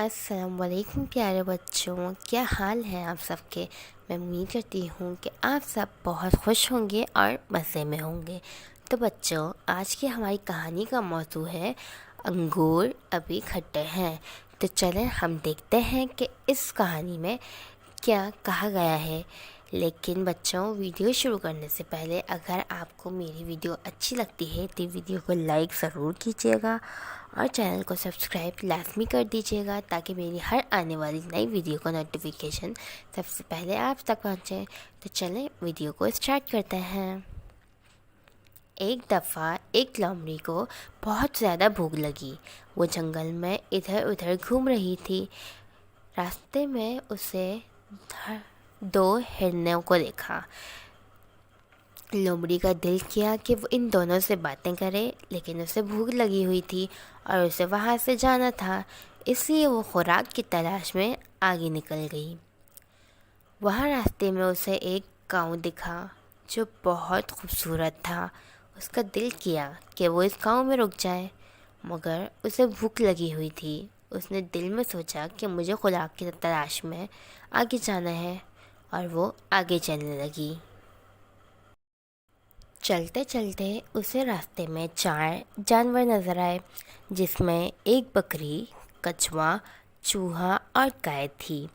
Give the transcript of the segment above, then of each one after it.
السلام علیکم پیارے بچوں، کیا حال ہے آپ سب کے؟ میں امید کرتی ہوں کہ آپ سب بہت خوش ہوں گے اور مزے میں ہوں گے۔ تو بچوں، آج کی ہماری کہانی کا موضوع ہے انگور ابھی کھٹے ہیں۔ تو چلیں ہم دیکھتے ہیں کہ اس کہانی میں کیا کہا گیا ہے۔ لیکن بچوں، ویڈیو شروع کرنے سے پہلے اگر آپ کو میری ویڈیو اچھی لگتی ہے تو ویڈیو کو لائک ضرور کیجیے گا اور چینل کو سبسکرائب لازمی کر دیجیے گا تاکہ میری ہر آنے والی نئی ویڈیو کا نوٹیفیکیشن سب سے پہلے آپ تک پہنچے۔ تو چلیں ویڈیو کو اسٹارٹ کرتے ہیں۔ ایک دفعہ ایک لومڑی کو بہت زیادہ بھوک لگی۔ وہ جنگل میں ادھر ادھر گھوم رہی تھی۔ راستے میں اسے 2 ہرنوں کو دیکھا۔ لومڑی کا دل کیا کہ وہ ان دونوں سے باتیں کرے، لیکن اسے بھوک لگی ہوئی تھی اور اسے وہاں سے جانا تھا، اس لیے وہ خوراک کی تلاش میں آگے نکل گئی۔ وہاں راستے میں اسے ایک گاؤں دکھا جو بہت خوبصورت تھا۔ اس کا دل کیا کہ وہ اس گاؤں میں رک جائے، مگر اسے بھوک لگی ہوئی تھی۔ اس نے دل میں سوچا کہ مجھے خوراک کی تلاش میں آگے جانا ہے، اور وہ آگے چلنے لگی۔ چلتے چلتے اسے راستے میں 4 جانور نظر آئے، جس میں ایک بکری، کچھوا، چوہا اور گائے تھی۔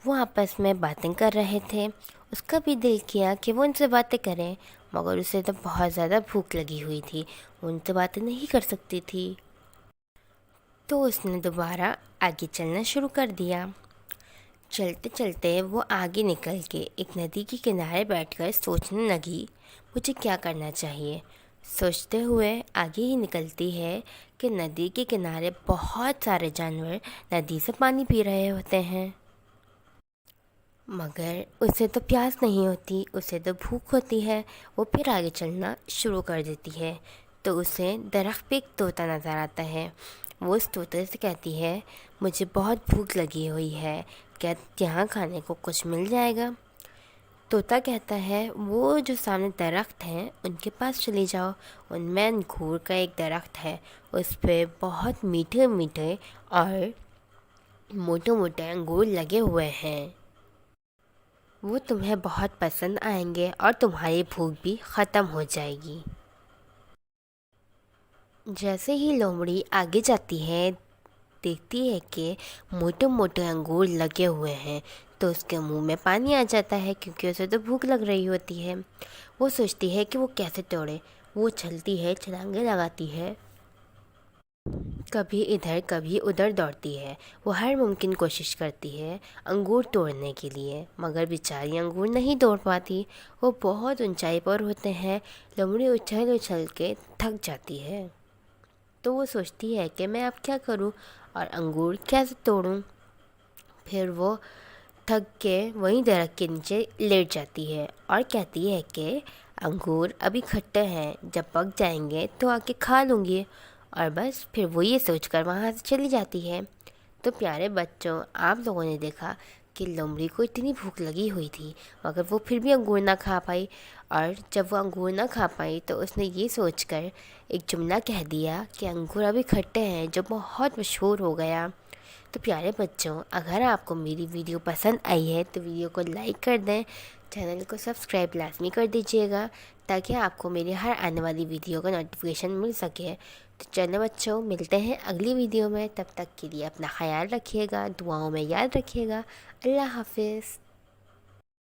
وہ آپس میں باتیں کر رہے تھے۔ اس کا بھی دل کیا کہ وہ ان سے باتیں کریں، مگر اسے تو بہت زیادہ بھوک لگی ہوئی تھی، وہ ان سے باتیں نہیں کر سکتی تھی۔ تو اس نے دوبارہ آگے چلنا شروع کر دیا۔ چلتے چلتے وہ آگے نکل کے ایک ندی کے کنارے بیٹھ کر سوچنے لگی، مجھے کیا کرنا چاہیے۔ سوچتے ہوئے آگے ہی نکلتی ہے کہ ندی کے کنارے بہت سارے جانور ندی سے پانی پی رہے ہوتے ہیں، مگر اسے تو پیاس نہیں ہوتی، اسے تو بھوک ہوتی ہے۔ وہ پھر آگے چلنا شروع کر دیتی ہے، تو اسے درخت پہ ایک طوطا نظر آتا ہے۔ وہ اس طوطے سے کہتی ہے، مجھے بہت بھوک لگی ہوئی ہے، کیا یہاں کھانے کو کچھ مل جائے گا؟ طوطا کہتا ہے، وہ جو سامنے درخت ہیں ان کے پاس چلی جاؤ، ان میں انگور کا ایک درخت ہے، اس پہ بہت میٹھے میٹھے اور موٹے موٹے انگور لگے ہوئے ہیں، وہ تمہیں بہت پسند آئیں گے اور تمہاری بھوک بھی ختم ہو جائے گی۔ جیسے ہی لومڑی آگے جاتی ہے، دیکھتی ہے کہ موٹے موٹے انگور لگے ہوئے ہیں، تو اس کے منہ میں پانی آ جاتا ہے کیونکہ اسے تو بھوک لگ رہی ہوتی ہے۔ وہ سوچتی ہے کہ وہ کیسے توڑے۔ وہ چلتی ہے، چھلانگیں لگاتی ہے، کبھی ادھر کبھی ادھر دوڑتی ہے۔ وہ ہر ممکن کوشش کرتی ہے انگور توڑنے کے لیے، مگر بیچاری انگور نہیں توڑ پاتی۔ وہ بہت اونچائی پر ہوتے ہیں۔ لومڑی اچھل اچھل کے تھک جاتی ہے، تو وہ سوچتی ہے کہ میں اب کیا کروں اور انگور کیسے توڑوں۔ پھر وہ تھک کے وہیں درخت کے نیچے لیٹ جاتی ہے اور کہتی ہے کہ انگور ابھی کھٹے ہیں، جب پک جائیں گے تو آ کے کھا لوں گی، اور بس پھر وہ یہ سوچ کر وہاں سے چلی جاتی ہے۔ تو پیارے بچوں، آپ لوگوں نے دیکھا کہ لومڑی کو اتنی بھوک لگی ہوئی تھی، مگر وہ پھر بھی انگور نہ کھا پائی، اور جب وہ انگور نہ کھا پائی تو اس نے یہ سوچ کر ایک جملہ کہہ دیا کہ انگور ابھی کھٹے ہیں، جو بہت مشہور ہو گیا۔ تو پیارے بچوں، اگر آپ کو میری ویڈیو پسند آئی ہے تو ویڈیو کو لائک کر دیں، چینل کو سبسکرائب لازمی کر دیجیے گا تاکہ آپ کو میری ہر آنے والی ویڈیو کا نوٹیفیکیشن مل سکے۔ تو چلیں بچوں، ملتے ہیں اگلی ویڈیو میں، تب تک کے لیے اپنا خیال رکھیے گا، دعاؤں میں یاد رکھیے گا۔ اللہ حافظ۔